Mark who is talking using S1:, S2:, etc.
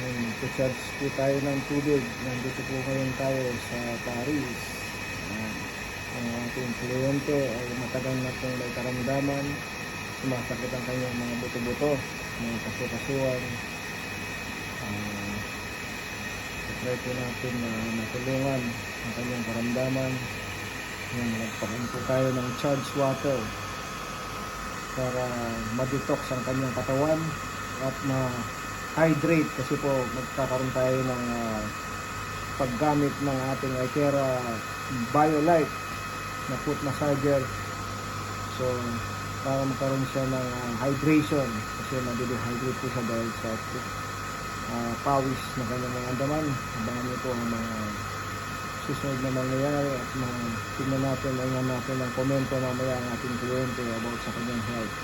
S1: Magcha-charge po tayo ng tubig. Nandito po ngayon tayo sa Paris. Ayan. Ang ating kliyente ay matagal na pong may karamdaman. Sumasakit ang kanyang mga buto-buto, mga kasu-kasuan. Try po natin na matulungan ang kanyang karamdaman. Nagpakan po tayo ng charged water para ma-detox ang kanyang katawan at ma-hydrate, kasi po magkakaroon tayo ng paggamit ng ating Ikera BioLite na foot massager. So para magkaroon siya ng hydration, kasi na-dehydrate po siya dahil sa pawis na kanyang mga andaman. Abangan niyo po ang mga susunod na mangyayari at tingnan natin, natin ang komento mamaya ang ating kliyente about sa kanyang health.